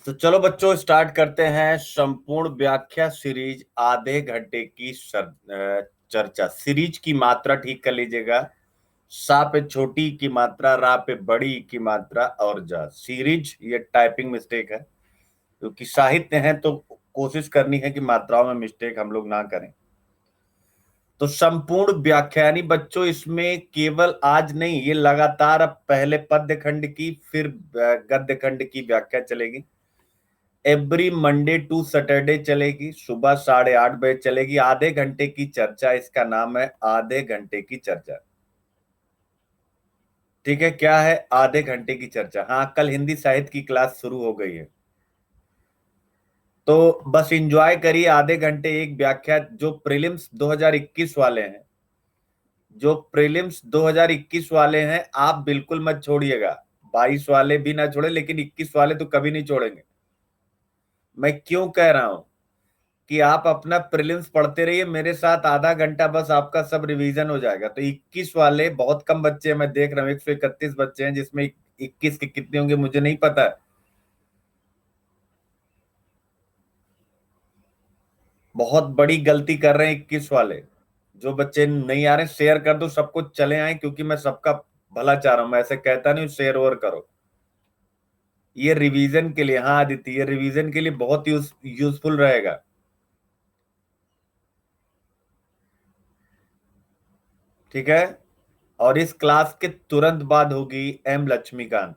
तो चलो बच्चों स्टार्ट करते हैं संपूर्ण व्याख्या सीरीज आधे घंटे की चर्चा। सीरीज की मात्रा ठीक कर लीजिएगा। सा पे छोटी की मात्रा, रा पे बड़ी की मात्रा और जा। सीरीज ये टाइपिंग मिस्टेक है, क्योंकि साहित्य है तो कोशिश करनी है कि मात्राओं में मिस्टेक हम लोग ना करें। तो संपूर्ण व्याख्या यानी बच्चों इसमें केवल आज नहीं, ये लगातार अब पहले पद्य खंड की फिर गद्य खंड की व्याख्या चलेगी। एवरी मंडे टू सैटरडे चलेगी, सुबह 8:30 बजे चलेगी। आधे घंटे की चर्चा, इसका नाम है आधे घंटे की चर्चा। ठीक है, क्या है आधे घंटे की चर्चा? हाँ, कल हिंदी साहित्य की क्लास शुरू हो गई है, तो बस एंजॉय करिए। आधे घंटे एक व्याख्या। जो प्रीलिम्स 2021 वाले हैं, जो प्रीलिम्स 2021 वाले हैं, आप बिल्कुल मत छोड़िएगा। 22 वाले भी ना छोड़े, लेकिन 21 वाले तो कभी नहीं छोड़ेंगे। मैं क्यों कह रहा हूं कि आप अपना प्रीलिम्स पढ़ते रहिए मेरे साथ, आधा घंटा बस आपका सब रिवीजन हो जाएगा। तो 21 वाले बहुत कम बच्चे हैं, मैं देख रहा हूँ 131 बच्चे हैं, जिसमें 21 के कितने होंगे मुझे नहीं पता। बहुत बड़ी गलती कर रहे हैं 21 वाले। जो बच्चे नहीं आ रहे शेयर कर दो, सबको चले आए, क्योंकि मैं सबका भला चाह रहा हूं। मैं ऐसे कहता नहीं, शेयर ओवर करो। ये रिवीजन के लिए, हाँ आदित्य, ये रिवीजन के लिए बहुत यूजफुल रहेगा। ठीक है। और इस क्लास के तुरंत बाद होगी एम लक्ष्मीकांत।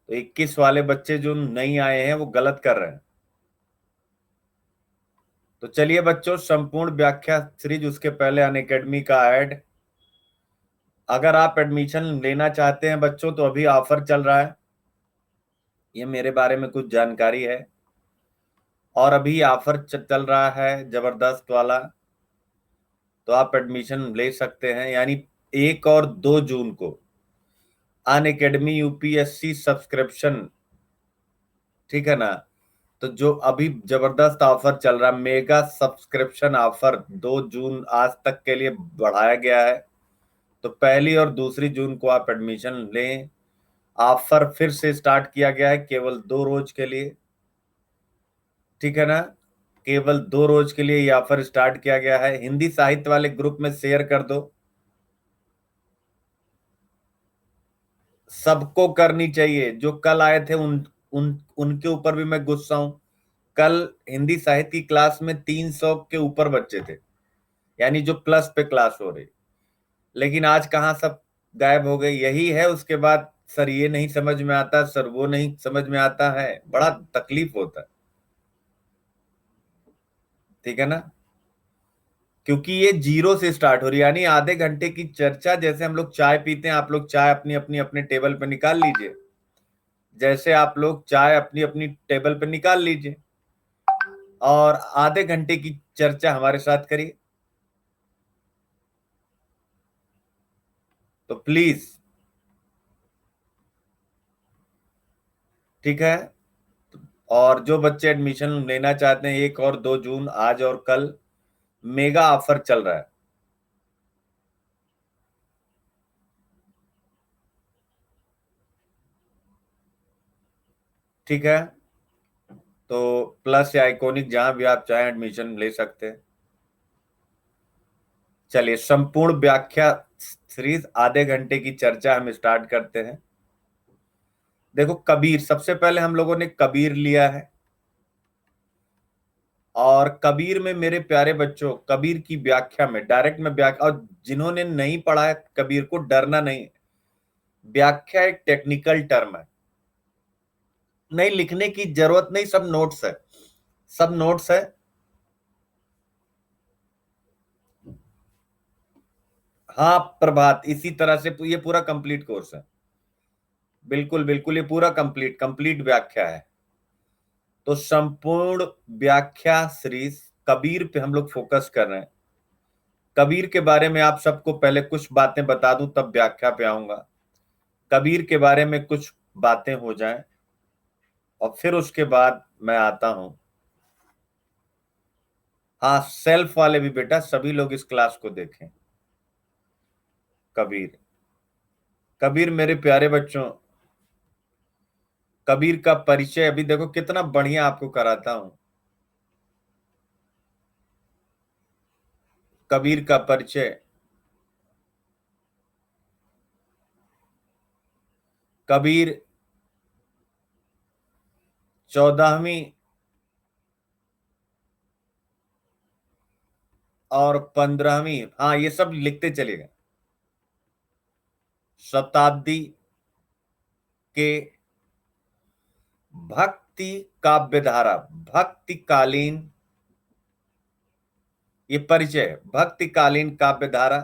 तो 21 वाले बच्चे जो नहीं आए हैं वो गलत कर रहे हैं। तो चलिए बच्चों, संपूर्ण व्याख्या सीरीज, उसके पहले अनअकैडमी का ऐड। अगर आप एडमिशन लेना चाहते हैं बच्चों, तो अभी ऑफर चल रहा है। ये मेरे बारे में कुछ जानकारी है, और अभी ऑफर चल रहा है जबरदस्त वाला। तो आप एडमिशन ले सकते हैं, यानी 1 और 2 जून को अनअकैडमी यूपीएससी सब्सक्रिप्शन। ठीक है ना? तो जो अभी जबरदस्त ऑफर चल रहा है, मेगा सब्सक्रिप्शन ऑफर, 2 जून आज तक के लिए बढ़ाया गया है। तो 1 और 2 जून को आप एडमिशन लें। ऑफर फिर से स्टार्ट किया गया है, केवल 2 रोज के लिए। ठीक है ना? केवल 2 रोज के लिए ये ऑफर स्टार्ट किया गया है। हिंदी साहित्य वाले ग्रुप में शेयर कर दो। सबको करनी चाहिए। जो कल आए थे उनके ऊपर भी मैं गुस्सा हूं। कल हिंदी साहित्य की क्लास में 300 के ऊपर बच्चे थे, यानी जो प्लस पे क्लास हो रही। लेकिन आज कहाँ सब गायब हो गए। यही है, उसके बाद सर ये नहीं समझ में आता, सर वो नहीं समझ में आता है, बड़ा तकलीफ होता है। ठीक है ना? क्योंकि ये जीरो से स्टार्ट हो रही है, यानी आधे घंटे की चर्चा। जैसे हम लोग चाय पीते हैं, आप लोग चाय अपनी अपनी अपने टेबल पे निकाल लीजिए। जैसे आप लोग चाय अपनी अपनी टेबल पे निकाल लीजिए, और आधे घंटे की चर्चा हमारे साथ करिए। तो प्लीज, ठीक है। और जो बच्चे एडमिशन लेना चाहते हैं, 1 और 2 जून, आज और कल मेगा ऑफर चल रहा है। ठीक है। तो प्लस या आइकॉनिक, जहां भी आप चाहें एडमिशन ले सकते हैं। चलिए, संपूर्ण व्याख्या सीरीज आधे घंटे की चर्चा हम स्टार्ट करते हैं। देखो, कबीर, सबसे पहले हम लोगों ने कबीर लिया है। और कबीर में मेरे प्यारे बच्चों, कबीर की व्याख्या में डायरेक्ट में व्याख्या, और जिन्होंने नहीं पढ़ा है कबीर को, डरना नहीं। व्याख्या एक टेक्निकल टर्म है, नहीं लिखने की जरूरत नहीं, सब नोट्स है। सब नोट्स है। हाँ प्रभात, इसी तरह से ये पूरा कंप्लीट कोर्स है। बिल्कुल बिल्कुल, ये पूरा कंप्लीट कंप्लीट व्याख्या है। तो संपूर्ण व्याख्या सीरीज कबीर पे हम लोग फोकस कर रहे हैं। कबीर के बारे में आप सबको पहले कुछ बातें बता दूं, तब व्याख्या पे आऊंगा। कबीर के बारे में कुछ बातें हो जाएं, और फिर उसके बाद मैं आता हूं। हाँ, सेल्फ वाले भी बेटा, सभी लोग इस क्लास को देखें। कबीर, कबीर मेरे प्यारे बच्चों, कबीर का परिचय अभी देखो कितना बढ़िया आपको कराता हूं। कबीर का परिचय, कबीर 14वीं और 15वीं, हाँ ये सब लिखते चलेगा, शताब्दी के भक्ति काव्यधारा, भक्तिकालीन, ये परिचय है, भक्तिकालीन काव्यधारा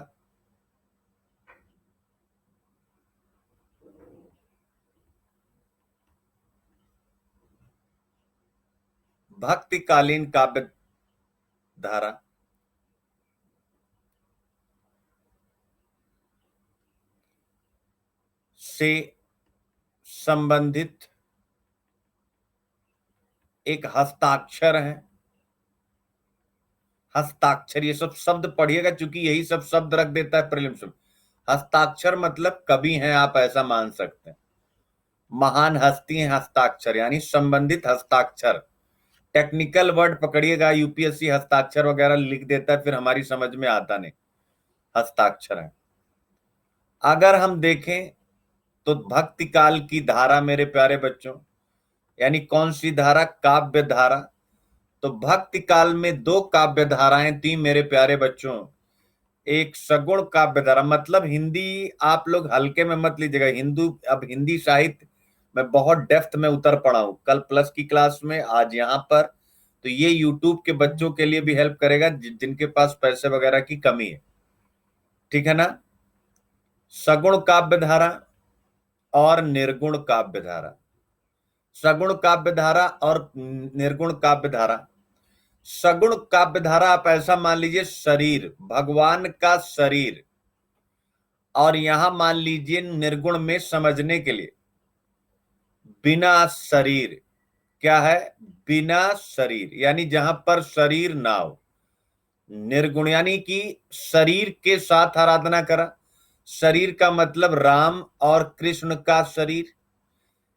भक्तिकालीन काव्य धारा से संबंधित एक हस्ताक्षर है। हस्ताक्षर, ये सब शब्द पढ़िएगा क्योंकि यही सब शब्द रख देता है प्रीलिम्स में। हस्ताक्षर मतलब कवि हैं आप, ऐसा मान सकते हैं, महान हस्ती हैं, हस्ताक्षर यानी संबंधित हस्ताक्षर। टेक्निकल वर्ड पकड़िएगा, यूपीएससी हस्ताक्षर वगैरह लिख देता है, फिर हमारी समझ में आता नहीं, हस्ताक्षर है। अगर हम देखें तो भक्ति काल की धारा मेरे प्यारे बच्चों, यानी कौन सी धारा? काव्य धारा। तो भक्ति काल में दो काव्य धाराएं थी मेरे प्यारे बच्चों। एक सगुण काव्य धारा, मतलब हिंदी आप लोग हल्के में मत लीजिएगा, अब हिंदी साहित्य मैं बहुत डेप्थ में उतर पड़ा हूं, कल प्लस की क्लास में, आज यहाँ पर। तो ये यूट्यूब के बच्चों के लिए भी हेल्प करेगा जिनके पास पैसे वगैरह की कमी है, ठीक है ना। सगुण काव्य धारा और निर्गुण काव्य धारा, सगुण काव्य धारा और निर्गुण काव्य धारा। सगुण काव्य धारा आप ऐसा मान लीजिए, शरीर, भगवान का शरीर, और यहां मान लीजिए निर्गुण में समझने के लिए बिना शरीर। क्या है? बिना शरीर, यानी जहां पर शरीर ना हो। निर्गुण यानी कि शरीर के साथ आराधना करा। शरीर का मतलब राम और कृष्ण का शरीर,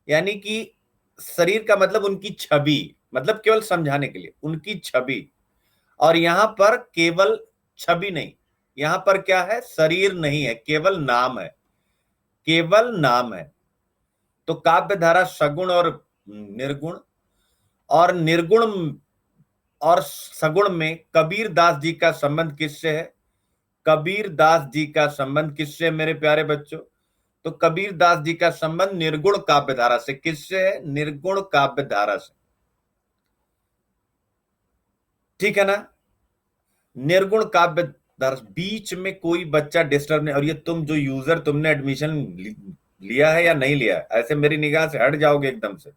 यानी कि शरीर का मतलब उनकी छवि, मतलब केवल समझाने के लिए उनकी छवि। और यहां पर केवल छवि नहीं, यहां पर क्या है? शरीर नहीं है, केवल नाम है, केवल नाम है। तो काव्य धारा सगुण और निर्गुण। और निर्गुण और सगुण में कबीर दास जी का संबंध किससे है? कबीर दास जी का संबंध किससे है मेरे प्यारे बच्चों? तो कबीर दास जी का संबंध निर्गुण काव्य धारा से। किससे है? निर्गुण काव्य धारा से, ठीक है ना। निर्गुण काव्य धारा, बीच में कोई बच्चा डिस्टर्ब नहीं। और ये तुम जो यूजर, तुमने एडमिशन लिया है या नहीं लिया है, ऐसे मेरी निगाह से हट जाओगे एकदम से।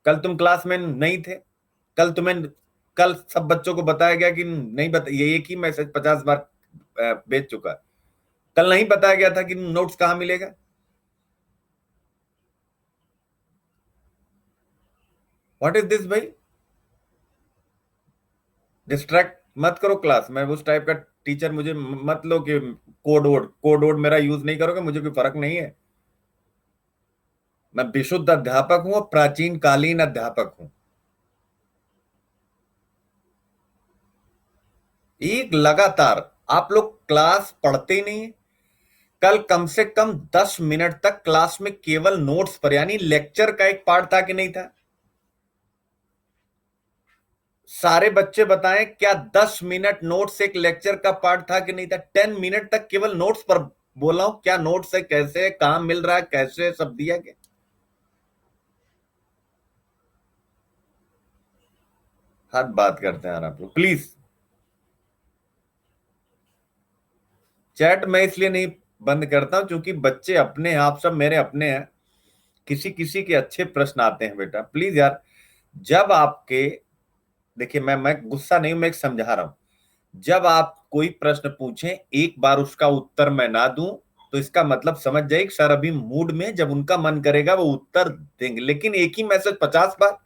कल तुम क्लास में नहीं थे, कल तुम्हें, कल सब बच्चों को बताया गया कि नहीं बता, ये एक ही मैसेज 50 बार भेज चुका है। कल नहीं बताया गया था कि नोट्स कहां मिलेगा? व्हाट इज दिस भाई? डिस्ट्रैक्ट मत करो क्लास में, उस टाइप का टीचर मुझे मत लो कि कोड वर्ड मेरा यूज नहीं करोगे, मुझे कोई फर्क नहीं है। मैं विशुद्ध अध्यापक हूं और प्राचीन कालीन अध्यापक हूं। एक लगातार आप लोग क्लास पढ़ते ही नहीं। कल कम से कम 10 मिनट तक क्लास में केवल नोट्स पर, यानी लेक्चर का एक पार्ट था कि नहीं था? सारे बच्चे बताएं, क्या 10 मिनट नोट्स एक लेक्चर का पार्ट था कि नहीं था? 10 मिनट तक केवल नोट्स पर बोला हूं। क्या नोट्स है, कैसे काम मिल रहा है, कैसे सब दिया गया? हद बात करते हैं यार आप लोग, प्लीज। चैट मैं इसलिए नहीं बंद करता हूं क्योंकि बच्चे अपने हैं, आप सब मेरे अपने हैं। किसी किसी के अच्छे प्रश्न आते हैं बेटा, प्लीज यार। जब आपके, देखिए मैं गुस्सा नहीं, मैं एक समझा रहा हूं। जब आप कोई प्रश्न पूछें, एक बार उसका उत्तर मैं ना दूं, तो इसका मतलब समझ जाइए कि सर अभी मूड में, जब उनका मन करेगा वो उत्तर देंगे। लेकिन एक ही मैसेज 50 बार,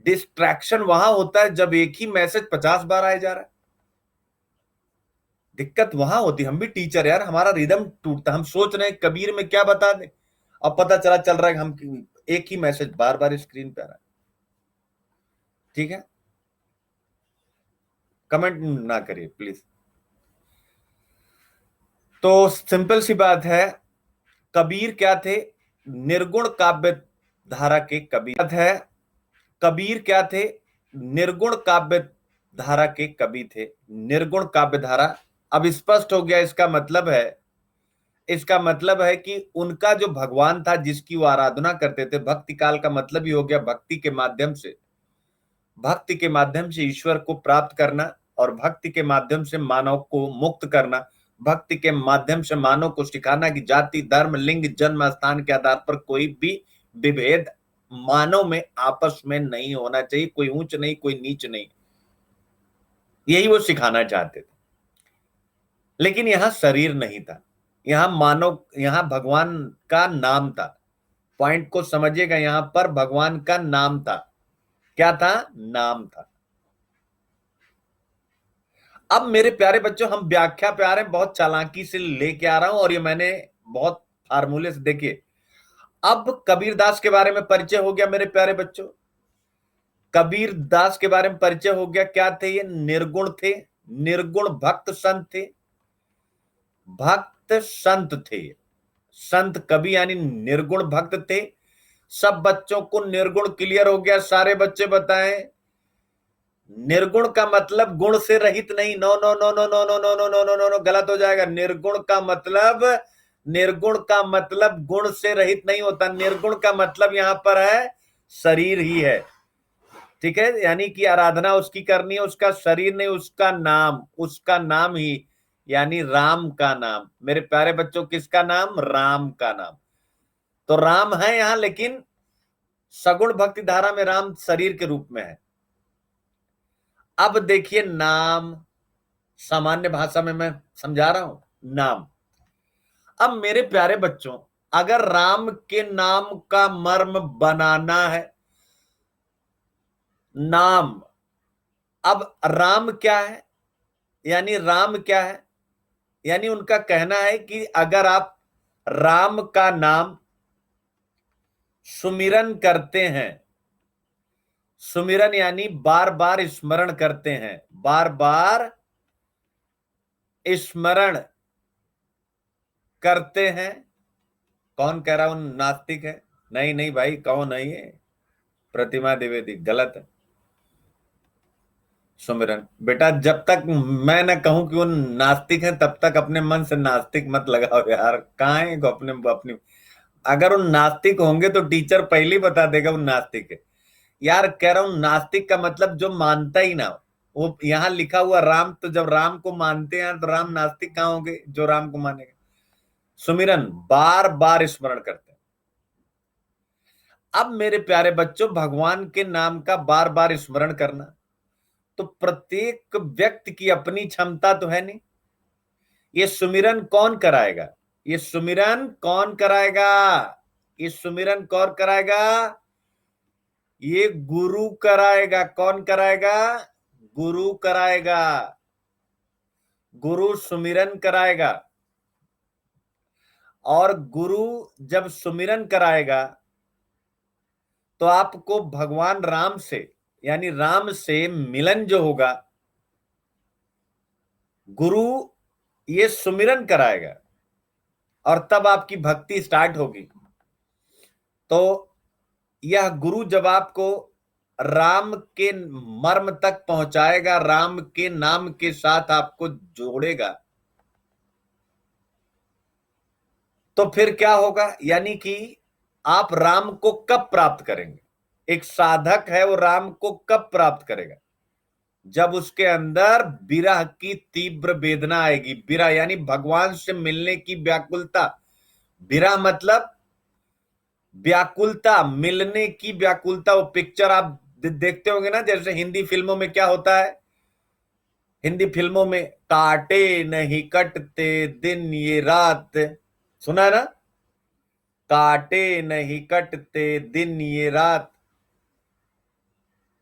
डिस्ट्रैक्शन वहां होता है जब एक ही मैसेज 50 बार आए जा रहा है। दिक्कत वहां होती, हम भी टीचर यार, हमारा रिदम टूटता, हम सोच रहे हैं कबीर में क्या बता दे, अब पता चल रहा है कि हम एक ही मैसेज बार बार स्क्रीन पे आ रहा है। ठीक है, कमेंट ना करिए प्लीज। तो सिंपल सी बात है, कबीर क्या थे? निर्गुण काव्य धारा के कबीर है। कबीर क्या थे? निर्गुण काव्य धारा के कवि थे। निर्गुण काव्य धारा, अब स्पष्ट हो गया इसका मतलब है। इसका मतलब है कि उनका जो भगवान था जिसकी वो आराधना करते थे, भक्ति काल का मतलब ही हो गया भक्ति के माध्यम से, भक्ति के माध्यम से ईश्वर को प्राप्त करना, और भक्ति के माध्यम से मानव को मुक्त करना, भक्ति के माध्यम से मानव को सिखाना कि जाति धर्म लिंग जन्म स्थान के आधार पर कोई भी विभेद मानव में आपस में नहीं होना चाहिए, कोई ऊंच नहीं कोई नीच नहीं, यही वो सिखाना चाहते थे। लेकिन यहां शरीर नहीं था, यहां मानव, यहां भगवान का नाम था। पॉइंट को समझिएगा, यहां पर भगवान का नाम था। क्या था? नाम था। अब मेरे प्यारे बच्चों, हम व्याख्या पे आ रहे हैं, बहुत चालाकी से लेके आ रहा हूं, और ये मैंने बहुत फार्मूले से, देखिए अब कबीरदास के बारे में परिचय हो गया मेरे प्यारे बच्चों। कबीर दास के बारे में परिचय हो गया। क्या थे ये? निर्गुण थे, निर्गुण भक्त संत थे, भक्त संत थे। संत कवि यानी निर्गुण भक्त थे। सब बच्चों को निर्गुण क्लियर हो गया? सारे बच्चे बताएं। निर्गुण का मतलब गुण से रहित नहीं, no no no no no no no no no no no no, गलत हो जाएगा। निर्गुण का मतलब, निर्गुण का मतलब गुण से रहित नहीं होता। निर्गुण का मतलब यहां पर है शरीर ही है। ठीक है, यानी कि आराधना उसकी करनी है, उसका शरीर नहीं, उसका नाम, उसका नाम ही, यानी राम का नाम। मेरे प्यारे बच्चों, किसका नाम? राम का नाम। तो राम है यहां, लेकिन सगुण भक्ति धारा में राम शरीर के रूप में है। अब देखिए, नाम सामान्य भाषा में मैं समझा रहा हूं, नाम। अब मेरे प्यारे बच्चों, अगर राम के नाम का मर्म बनाना है, नाम, अब राम क्या है, यानी राम क्या है, यानी उनका कहना है कि अगर आप राम का नाम सुमिरन करते हैं, सुमिरन यानी बार बार स्मरण करते हैं, बार बार स्मरण करते हैं। कौन कह रहा हूं नास्तिक है? नहीं नहीं भाई, कौन है ये? प्रतिमा द्विवेदी, गलत है। सुमिरन बेटा, जब तक मैं न कहूं कि वो नास्तिक है तब तक अपने मन से नास्तिक मत लगाओ यार। कहाँ है को अपने अपनी, अगर वो नास्तिक होंगे तो टीचर पहले ही बता देगा वो नास्तिक है। यार कह रहा हूं, नास्तिक का मतलब जो मानता ही ना हो। वो यहां लिखा हुआ राम, तो जब राम को मानते हैं तो राम नास्तिक कहां होंगे जो राम को मानेगा? सुमिरन, बार बार स्मरण करते हैं। अब मेरे प्यारे बच्चों, भगवान के नाम का बार बार स्मरण करना तो प्रत्येक व्यक्ति की अपनी क्षमता तो है नहीं। ये सुमिरन कौन कराएगा? ये सुमिरन कौन कराएगा? ये सुमिरन कौन कराएगा? ये गुरु कराएगा। कौन कराएगा? गुरु कराएगा। गुरु सुमिरन कराएगा। और गुरु जब सुमिरन कराएगा तो आपको भगवान राम से, यानी राम से मिलन जो होगा, गुरु ये सुमिरन कराएगा, और तब आपकी भक्ति स्टार्ट होगी। तो यह गुरु जब आपको राम के मर्म तक पहुंचाएगा, राम के नाम के साथ आपको जोड़ेगा, तो फिर क्या होगा? यानी कि आप राम को कब प्राप्त करेंगे? एक साधक है, वो राम को कब प्राप्त करेगा? जब उसके अंदर विरह की तीव्र वेदना आएगी। विरह यानी भगवान से मिलने की व्याकुलता। विरह मतलब व्याकुलता, मिलने की व्याकुलता। वो पिक्चर आप देखते होंगे ना, जैसे हिंदी फिल्मों में क्या होता है, हिंदी फिल्मों में काटे नहीं कटते दिन ये रात, सुना है ना? काटे नहीं कटते दिन ये रात।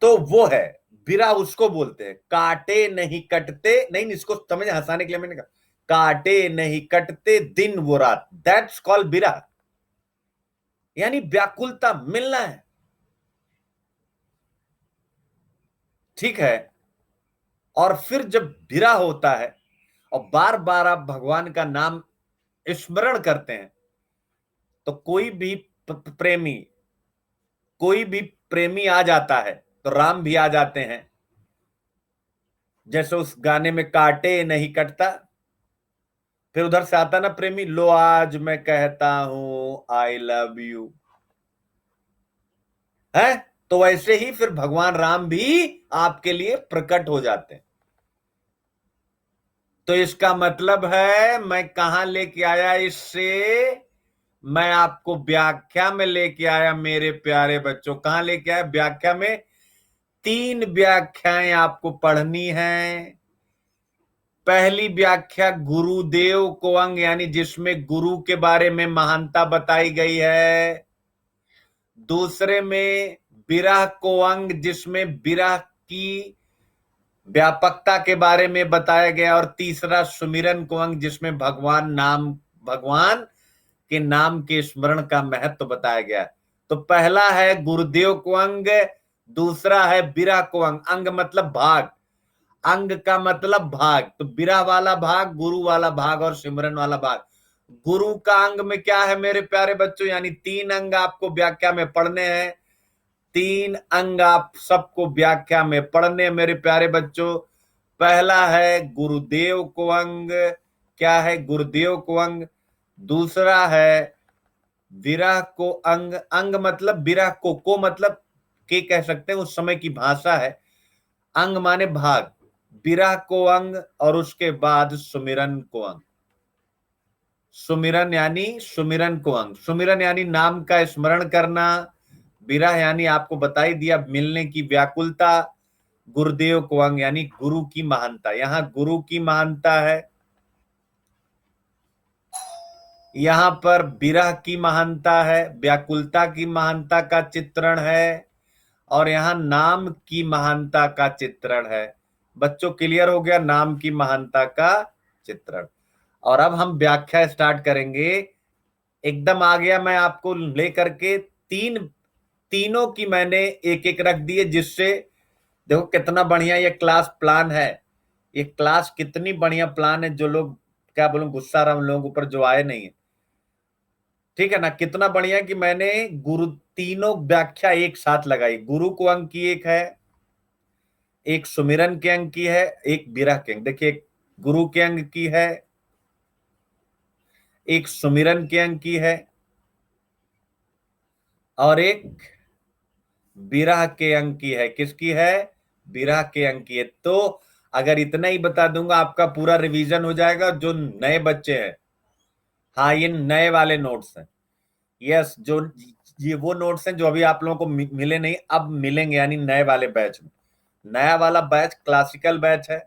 तो वो है बिरह उसको बोलते हैं, काटे नहीं कटते, नहीं इसको समझ हंसाने के लिए मैंने कहा, काटे नहीं कटते दिन वो रात, दैट्स कॉल्ड बिरह, यानी व्याकुलता, मिलना है। ठीक है। और फिर जब बिरह होता है और बार बार आप भगवान का नाम स्मरण करते हैं, तो प्रेमी कोई भी प्रेमी आ जाता है, तो राम भी आ जाते हैं। जैसे उस गाने में काटे नहीं कटता, फिर उधर से आता ना प्रेमी, लो आज मैं कहता हूं आई लव यू, है। तो वैसे ही फिर भगवान राम भी आपके लिए प्रकट हो जाते हैं। तो इसका मतलब है मैं कहां लेके आया इससे, मैं आपको व्याख्या में लेके आया मेरे प्यारे बच्चों। कहां लेके आया? व्याख्या में। 3 व्याख्याएं आपको पढ़नी है। पहली व्याख्या गुरुदेव को अंग, यानी जिसमें गुरु के बारे में महानता बताई गई है। दूसरे में विरह को अंग, जिसमें विरह की व्यापकता के बारे में बताया गया। और तीसरा सुमिरन को अंग, जिसमें भगवान के नाम के स्मरण का महत्व बताया गया। तो पहला है गुरुदेव को अंग, दूसरा है विरह को अंग। अंग मतलब भाग, अंग का मतलब भाग, तो विरह वाला भाग, गुरु वाला भाग और सिमरन वाला भाग। गुरु का अंग में क्या है मेरे प्यारे बच्चों, यानी 3 अंग आपको व्याख्या में पढ़ने हैं। 3 अंग आप सबको व्याख्या में पढ़ने हैं मेरे प्यारे बच्चों। पहला है गुरुदेव को अंग। क्या है? गुरुदेव को अंग। दूसरा है विरह को अंग। अंग मतलब विरह को मतलब के कह सकते हैं, उस समय की भाषा है। अंग माने भाग, विरह को अंग, और उसके बाद सुमिरन को अंग। सुमिरन यानी सुमिरन को अंग, सुमिरन यानी नाम का स्मरण करना। विरह यानी आपको बताई दिया मिलने की व्याकुलता। गुरुदेव को अंग यानी गुरु की महानता। यहां गुरु की महानता है, यहां पर विरह की महानता है, व्याकुलता की महानता का चित्रण है, और यहां नाम की महानता का चित्रण है। बच्चों क्लियर हो गया? नाम की महानता का चित्रण। और अब हम व्याख्या स्टार्ट करेंगे। एकदम आ गया मैं आपको लेकर के। तीनों की मैंने एक एक रख दिए, जिससे देखो कितना बढ़िया ये क्लास प्लान है। ये क्लास कितनी बढ़िया प्लान है, जो लोग क्या बोलूं, गुस्सा रहा उन लोगों ऊपर जो आए नहीं है। ठीक है ना? कितना बढ़िया कि मैंने गुरु तीनों व्याख्या एक साथ लगाई। गुरु को अंक की एक है, एक सुमिरन के अंक की है, एक विरह के अंक। देखिए, एक गुरु के अंक की है, एक सुमिरन के अंक की है, और एक विरह के अंक की है। किसकी है? विरह के अंक की है। तो अगर इतना ही बता दूंगा आपका पूरा रिवीजन हो जाएगा। जो नए बच्चे हैं, हाँ ये नए वाले नोट्स हैं। यस, जो ये वो नोट्स हैं जो अभी आप लोगों को मिले नहीं, अब मिलेंगे, यानी नए वाले बैच में। नया वाला बैच क्लासिकल बैच है।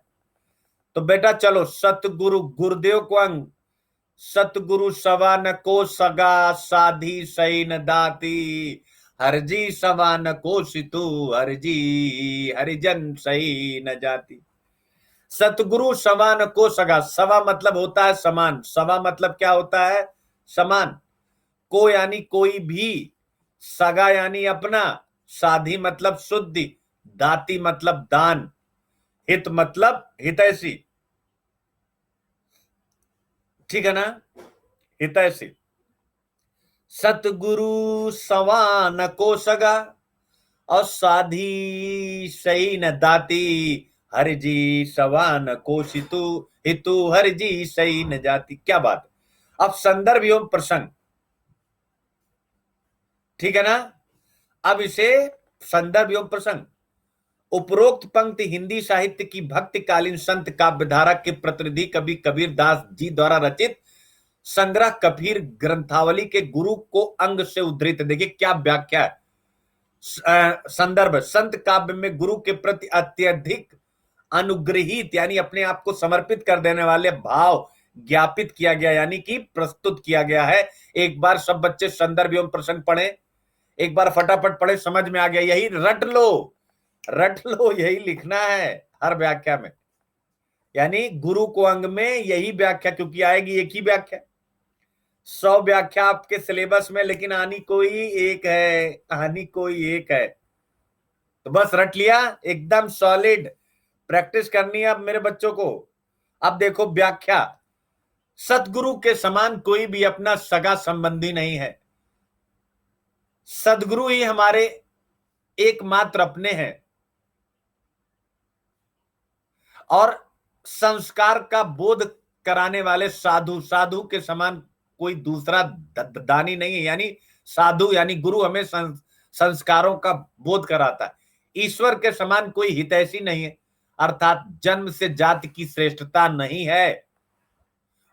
तो बेटा चलो, सतगुरु गुरुदेव को अंग, सतगुरु सवा न को सगा, साधी सही न दाती, हरजी सवा न को सितु, हरजी हरिजन सही न जाती। सतगुरु सवा न को सगा। सवा मतलब होता है समान। सवा मतलब क्या होता है? समान। को यानी कोई भी, सगा यानी अपना, साधी मतलब शुद्धि, दाती मतलब दान, हित मतलब हितैषी। ठीक है ना? हितैषी। सतगुरु सवान को सगा, और साधी सही न दाती, हर जी सवान को सितु, हितु हर जी सही न जाती। क्या बात है। अब संदर्भ एवं प्रसंग, ठीक है ना? अब इसे संदर्भ एवं प्रसंग। उपरोक्त पंक्ति हिंदी साहित्य की भक्तिकालीन संत काव्यधारा के प्रतिनिधि कवि कबीर दास जी द्वारा रचित संग्रह कबीर ग्रंथावली के गुरु को अंग से उद्धृत। देखिए क्या व्याख्या है। संदर्भ, संत काव्य में गुरु के प्रति अत्यधिक अनुग्रहित यानी अपने आप को समर्पित कर देने वाले भाव ज्ञापित किया गया, यानी कि प्रस्तुत किया गया है। एक बार सब बच्चे संदर्भ एवं प्रसंग पढ़े, एक बार फटाफट पढ़े, समझ में आ गया, यही रट लो। रट लो, यही लिखना है हर व्याख्या में। यानी गुरु को अंग में यही व्याख्या, क्योंकि आएगी एक ही व्याख्या। 100 व्याख्या आपके सिलेबस में, लेकिन आनी कोई एक है, आनी कोई एक है। तो बस रट लिया, एकदम सॉलिड। प्रैक्टिस करनी है अब मेरे बच्चों को। अब देखो व्याख्या, सतगुरु के समान कोई भी अपना सगा संबंधी नहीं है। सदगुरु ही हमारे एकमात्र अपने हैं। और संस्कार का बोध कराने वाले साधु, साधु के समान कोई दूसरा दानी नहीं है। यानी साधु यानी गुरु हमें संस्कारों का बोध कराता है। ईश्वर के समान कोई हितैषी नहीं है, अर्थात जन्म से जाति की श्रेष्ठता नहीं है,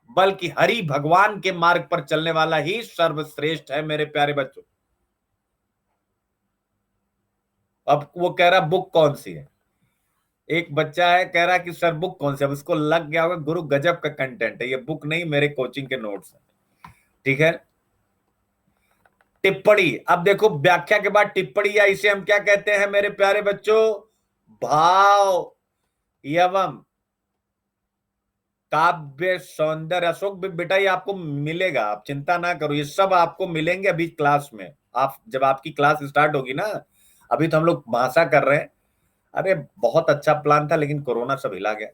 बल्कि हरि भगवान के मार्ग पर चलने वाला ही सर्वश्रेष्ठ है मेरे प्यारे बच्चों। अब वो कह रहा बुक कौन सी है, एक बच्चा है कह रहा कि सर बुक कौन सी है। अब उसको लग गया होगा गुरु गजब का कंटेंट है, ये बुक नहीं मेरे कोचिंग के नोट्स है। ठीक है। टिप्पणी, अब देखो व्याख्या के बाद टिप्पणी, या इसे हम क्या कहते हैं मेरे प्यारे बच्चों, भाव एवं काव्य सौंदर्य। अशोक बेटा ये आपको मिलेगा, आप चिंता ना करो, ये सब आपको मिलेंगे अभी क्लास में। आप जब आपकी क्लास स्टार्ट होगी ना, अभी तो हम लोग भाषा कर रहे हैं। अरे बहुत अच्छा प्लान था, लेकिन कोरोना सब हिला गया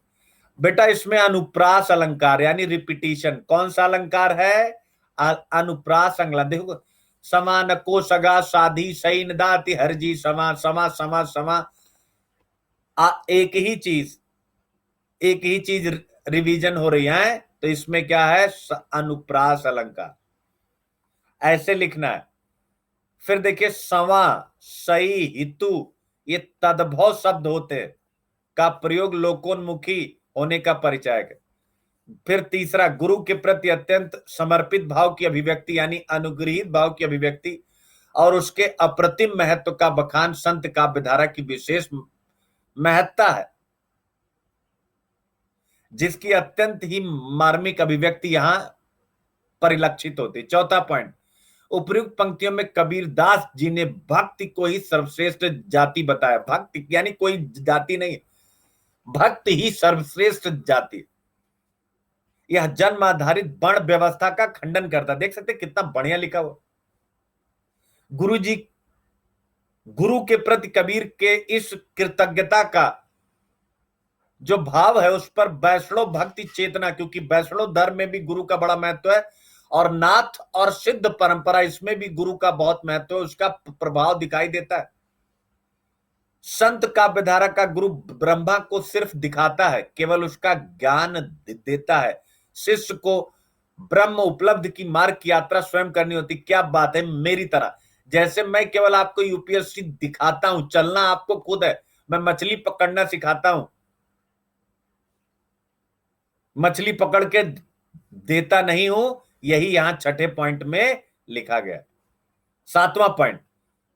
बेटा। इसमें अनुप्रास अलंकार यानी रिपीटिशन, कौन सा अलंकार है, अनुप्रास अलंकार। देखो, समान को सगा साधी सैन दाति हरजी समा समा समा समा, एक ही चीज, एक ही चीज रिवीजन हो रही है। तो इसमें क्या है, अनुप्रास अलंकार, ऐसे लिखना है। फिर देखिए सवा, सही, हितु, ये तद्भव शब्द होते हैं का प्रयोग लोकोन्मुखी होने का परिचायक है। फिर तीसरा, गुरु के प्रति अत्यंत समर्पित भाव की अभिव्यक्ति यानी अनुग्रहित भाव की अभिव्यक्ति और उसके अप्रतिम महत्व का बखान संत काव्यधारा की विशेष महत्ता है, जिसकी अत्यंत ही मार्मिक अभिव्यक्ति यहां परिलक्षित होती। चौथा पॉइंट, उपयुक्त पंक्तियों में कबीर दास जी ने भक्ति को ही सर्वश्रेष्ठ जाति बताया। भक्ति यानी कोई जाति नहीं, भक्ति ही सर्वश्रेष्ठ जाति। यह जन्म आधारित वर्ण व्यवस्था का खंडन करता। देख सकते कितना बढ़िया लिखा हुआ। गुरु जी, गुरु के प्रति कबीर के इस कृतज्ञता का जो भाव है उस पर वैष्णव भक्ति चेतना, क्योंकि वैष्णव धर्म में भी गुरु का बड़ा महत्व है और नाथ और सिद्ध परंपरा इसमें भी गुरु का बहुत महत्व है, उसका प्रभाव दिखाई देता है। संत काव्यधारा का गुरु ब्रह्मा को सिर्फ दिखाता है, केवल उसका ज्ञान देता है। शिष्य को ब्रह्म उपलब्ध की मार्ग की यात्रा स्वयं करनी होती। क्या बात है, मेरी तरह। जैसे मैं केवल आपको यूपीएससी दिखाता हूं, चलना आपको खुद है। मैं मछली पकड़ना सिखाता हूं, मछली पकड़ के देता नहीं हूं। यही यहां छठे पॉइंट में लिखा गया। सातवां पॉइंट,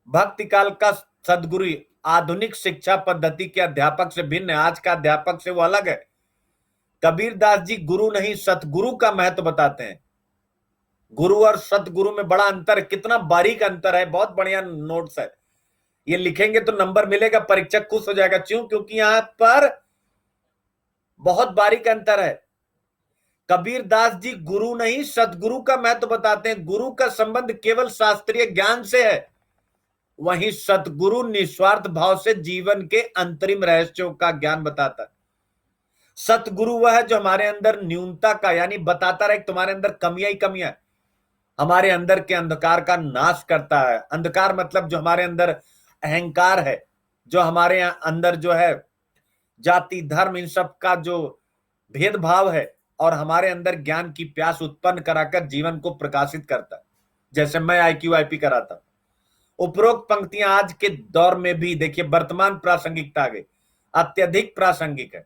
भक्ति काल का सदगुरु आधुनिक शिक्षा पद्धति के अध्यापक से भिन्न है। आज का अध्यापक से वो अलग है। कबीर दास जी गुरु नहीं सतगुरु का महत्व बताते हैं। गुरु और सतगुरु में बड़ा अंतर है, कितना बारीक अंतर है। बहुत बढ़िया नोट्स है, ये लिखेंगे तो नंबर मिलेगा, परीक्षक खुश हो जाएगा। क्यों? क्योंकि यहां पर बहुत बारीक अंतर है। कबीर दास जी गुरु नहीं सतगुरु का महत्व बताते हैं। गुरु का संबंध केवल शास्त्रीय ज्ञान से है, वहीं सतगुरु निस्वार्थ भाव से जीवन के अंतरिम रहस्यों का ज्ञान बताता है। सतगुरु वह है जो हमारे अंदर न्यूनता का यानी बताता रहे तुम्हारे अंदर कमियां ही कमियां, हमारे अंदर के अंधकार का नाश करता है। अंधकार मतलब जो हमारे अंदर अहंकार है, जो हमारे अंदर जो है जाति धर्म इन सब का जो भेदभाव है, और हमारे अंदर ज्ञान की प्यास उत्पन्न कराकर जीवन को प्रकाशित करता है। जैसे मैं IQ-IP कराता। उपरोक्त पंक्तियां आज के दौर में भी देखिए वर्तमान प्रासंगिकता आ गई, अत्यधिक प्रासंगिक है।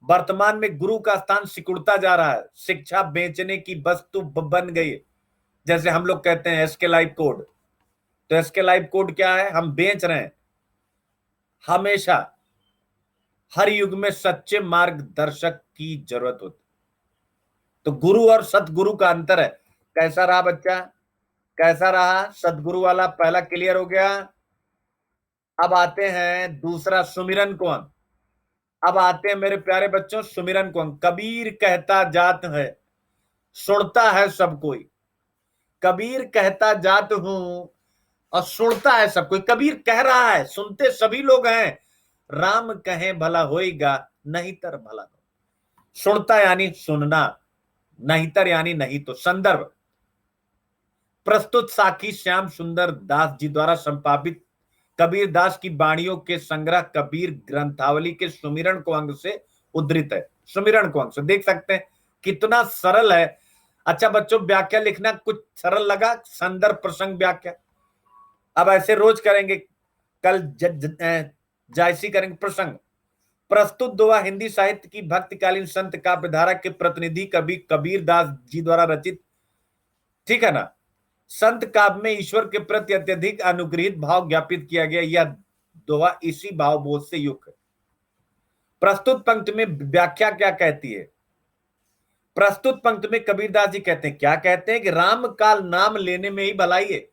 वर्तमान में गुरु का स्थान सिकुड़ता जा रहा है, शिक्षा बेचने की वस्तु बन गई है। जैसे हम लोग कहते हैं SK लाइव कोड, तो SK लाइव कोड क्या है, हम बेच रहे हैं। हमेशा हर युग में सच्चे मार्गदर्शक की जरूरत होती। तो गुरु और सतगुरु का अंतर है। कैसा रहा बच्चा, कैसा रहा? सतगुरु वाला पहला क्लियर हो गया। अब आते हैं दूसरा सुमिरन को अंग। अब आते हैं मेरे प्यारे बच्चों सुमिरन को अंग। कबीर कहता जात है, सुनता है सब कोई। कबीर कहता जात हूं और सुनता है सब कोई। कबीर कह रहा है, सुनते सभी लोग हैं। राम कहे भला होएगा, नहीं तर भला हो। सुनता यानी सुनना, नहींतर यानी नहीं तो। संदर्भ प्रस्तुत साखी श्याम सुंदर दास जी द्वारा संपादित कबीर दास की वाणियों के संग्रह कबीर ग्रंथावली के सुमिरन को अंग से उद्धृत है। सुमिरन को अंग से देख सकते हैं कितना सरल है। अच्छा बच्चों, व्याख्या लिखना कुछ सरल लगा? संदर्भ प्रसंग व्याख्या अब ऐसे रोज करेंगे, कल जायसी करेंगे। प्रसंग प्रस्तुत दोहा हिंदी साहित्य की भक्तिकालीन संत काव्यधारा के प्रतिनिधि कवि कबीर दास जी द्वारा रचित, ठीक है ना, संत काव्य में ईश्वर के प्रति अत्यधिक अनुग्रहित भाव ज्ञापित किया गया। यह दोहा इसी भावबोध से युक्त है। प्रस्तुत पंक्ति में व्याख्या क्या कहती है? प्रस्तुत पंक्ति में कबीरदास जी कहते हैं, क्या कहते हैं कि राम का नाम लेने में ही भलाई है,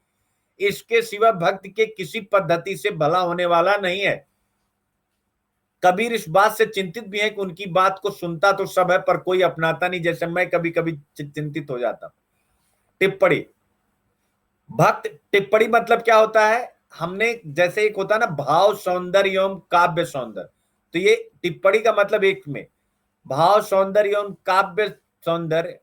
इसके सिवा भक्त के किसी पद्धति से भला होने वाला नहीं है। कबीर इस बात से चिंतित भी है कि उनकी बात को सुनता तो सब है पर कोई अपनाता नहीं, जैसे मैं कभी कभी चिंतित हो जाता। टिप्पणी भक्त। टिप्पणी मतलब क्या होता है? हमने जैसे एक होता है ना भाव सौंदर्य एवं काव्य सौंदर्य, तो ये टिप्पणी का मतलब एक में भाव सौंदर्य एवं काव्य सौंदर्य,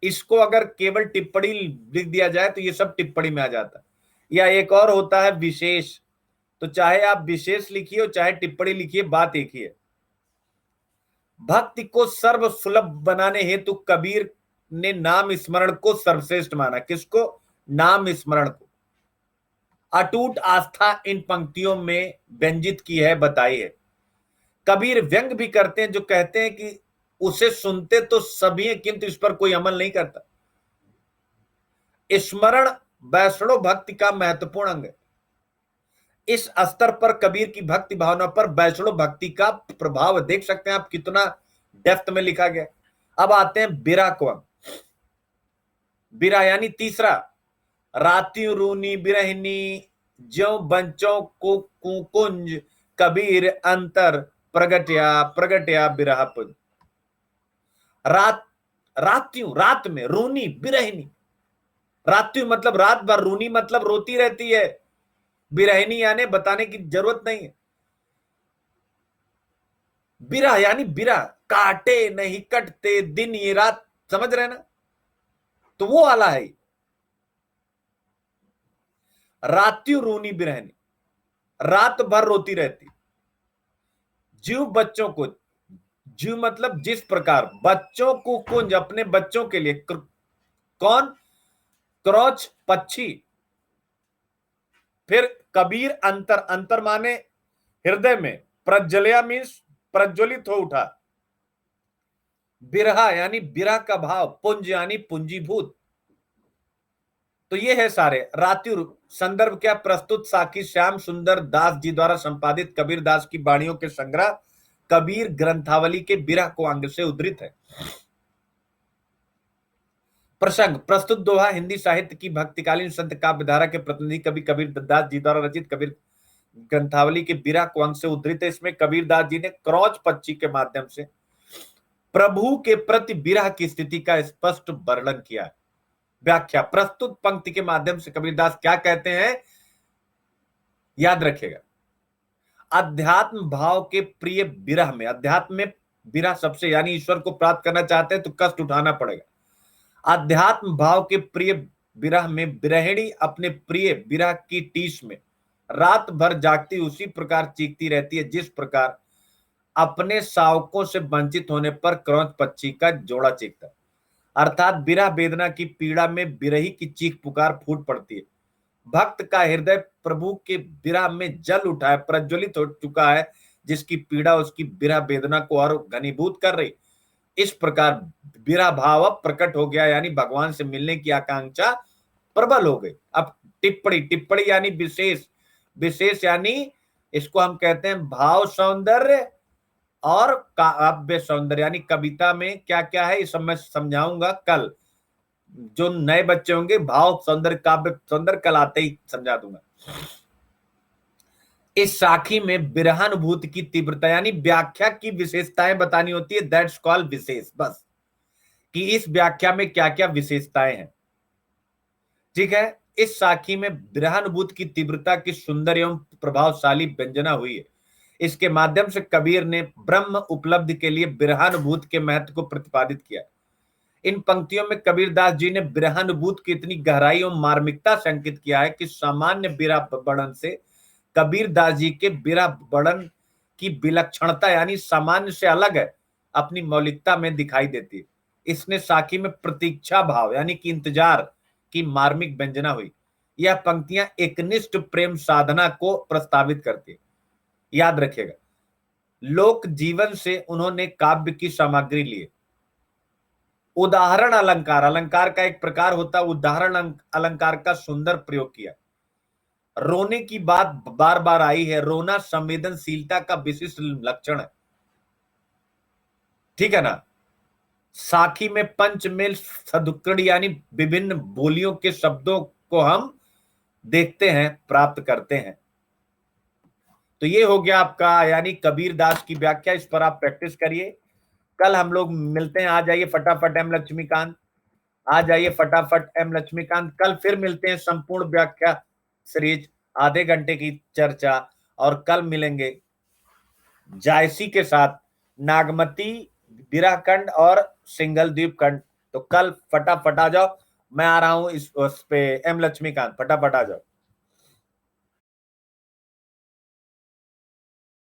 इसको अगर केवल टिप्पणी लिख दिया जाए तो ये सब टिप्पणी में आ जाता है। या एक और होता है विशेष, तो चाहे आप विशेष लिखिए और चाहे टिप्पणी लिखिए, बात एक ही है। भक्ति को सर्व सुलभ बनाने हेतु कबीर ने नाम स्मरण को सर्वश्रेष्ठ माना। किसको? नाम स्मरण को। अटूट आस्था इन पंक्तियों में व्यंजित की है, बताई है। कबीर व्यंग भी करते हैं जो कहते हैं कि उसे सुनते तो सभी हैं किंतु इस पर कोई अमल नहीं करता। स्मरण वैष्णव भक्ति का महत्वपूर्ण अंग है। इस स्तर पर कबीर की भक्ति भावना पर वैष्णव भक्ति का प्रभाव देख सकते हैं आप, कितना डेप्थ में लिखा गया। अब आते हैं बिरह को अंग। बिरह यानी तीसरा, राती रूनी बिरहनी ज्यों बंचों को कुंज कबीर अंतर प्रगट्या प्रगट्या बिरह पुंज। रात, रात्यों रात में, रूनी बिरहनी, रात्यों मतलब रात भर, रूनी मतलब रोती रहती है, बिरहनी यानी बताने की जरूरत नहीं है। बिरह यानी बिरह, काटे नहीं कटते दिन ये रात, समझ रहे ना, तो वो वाला है। रात्यों रूनी बिरहनी, रात भर रोती रहती। जीव बच्चों को, जीव मतलब जिस प्रकार, बच्चों को कुंज अपने बच्चों के लिए, कौन? क्रौच पक्षी। फिर कबीर अंतर, अंतर माने हृदय में, प्रज्वलया मीन्स प्रज्वलित हो उठा। बिरहा यानी बिरह का भाव, पुंज यानी पूंजीभूत। तो ये है सारे। रात्युर संदर्भ क्या? प्रस्तुत साखी श्याम सुंदर दास जी द्वारा संपादित कबीर दास की वाणियों के संग्रह कबीर ग्रंथावली के बिरह को अंग से उद्धृत है। प्रसंग प्रस्तुत दोहा हिंदी साहित्य की भक्तिकालीन संत काव्यधारा के प्रतिनिधि कवि कबीर दास जी द्वारा रचित कबीर ग्रंथावली के बिरह को अंग से उद्धृत है। इसमें कबीर दास जी ने क्रौच पक्षी के माध्यम से प्रभु के प्रति बिरह की स्थिति का स्पष्ट वर्णन किया है। व्याख्या प्रस्तुत पंक्ति के माध्यम से कबीरदास क्या कहते हैं, याद रखिएगा। अध्यात्म भाव के प्रिय बिरह में, अध्यात्म में बिरह सबसे, यानी ईश्वर को प्राप्त करना चाहते हैं तो कष्ट उठाना पड़ेगा। अध्यात्म भाव के प्रिय बिरह में बिरहिणी अपने प्रिय बिरह की टीस में रात भर जागती उसी प्रकार चीखती रहती है जिस प्रकार अपने शावकों से वंचित होने पर क्रौच पक्षी का जोड़ा चीखता है। अर्थात बिरह वेदना की पीड़ा में बिरही की चीख पुकार फूट पड़ती है। भक्त का हृदय प्रभु के बिरह में जल उठा है, प्रज्वलित हो चुका है, जिसकी पीड़ा उसकी बिरह वेदना को और घनीभूत कर रही। इस प्रकार बिरह भाव प्रकट हो गया, यानी भगवान से मिलने की आकांक्षा प्रबल हो गई। अब टिप्पणी, टिप्पणी यानी विशेष, विशेष यानी इसको हम कहते हैं भाव सौंदर्य और काव्य सौंदर्य, यानी कविता में क्या क्या है ये सब मैं समझाऊंगा कल। जो नए बच्चे होंगे भाव सौंदर्य काव्य सौंदर्य कल आते ही समझा दूंगा। इस साखी में विरहानुभूति की तीव्रता यानी व्याख्या की विशेषताएं बतानी होती है, दैट्स कॉल्ड विशेष, बस कि इस व्याख्या में क्या क्या विशेषताएं हैं। ठीक है, इस साखी में विरहानुभूति की तीव्रता की सुंदर एवं प्रभावशाली व्यंजना हुई है। इसके माध्यम से कबीर ने ब्रह्म उपलब्धि के लिए विरहानुभूति के महत्व को प्रतिपादित किया। इन पंक्तियों में कबीरदास जी ने विरहानुभूति की इतनी गहराई और मार्मिकता से अंकित किया है कि सामान्य विरह वर्णन से कबीरदास जी के विरह वर्णन की विलक्षणता यानी सामान्य से अलग है, अपनी मौलिकता में दिखाई देती है। इसने साखी में प्रतीक्षा भाव यानी कि इंतजार की मार्मिक व्यंजना हुई। यह पंक्तियां एकनिष्ठ प्रेम साधना को प्रस्तावित करती है। याद रखिएगा, लोक जीवन से उन्होंने काव्य की सामग्री ली। उदाहरण अलंकार, अलंकार का एक प्रकार होता है, उदाहरण अलंकार का सुंदर प्रयोग किया। रोने की बात बार बार आई है, रोना संवेदनशीलता का विशिष्ट लक्षण है। ठीक है ना। साखी में पंचमेल सदुक्कड़ यानी विभिन्न बोलियों के शब्दों को हम देखते हैं, प्राप्त करते हैं। तो ये हो गया आपका यानी कबीरदास की व्याख्या, इस पर आप प्रैक्टिस करिए। कल हम लोग मिलते हैं, आ जाइए फटाफट एम लक्ष्मीकांत, आ जाइए फटाफट एम लक्ष्मीकांत। कल फिर मिलते हैं, संपूर्ण व्याख्या सीरीज, आधे घंटे की चर्चा, और कल मिलेंगे जायसी के साथ नागमती, विरहखंड और सिंगल द्वीप खंड। तो कल फटाफट आ जाओ, मैं आ रहा हूं इस पे एम लक्ष्मीकांत, फटाफट आ जाओ।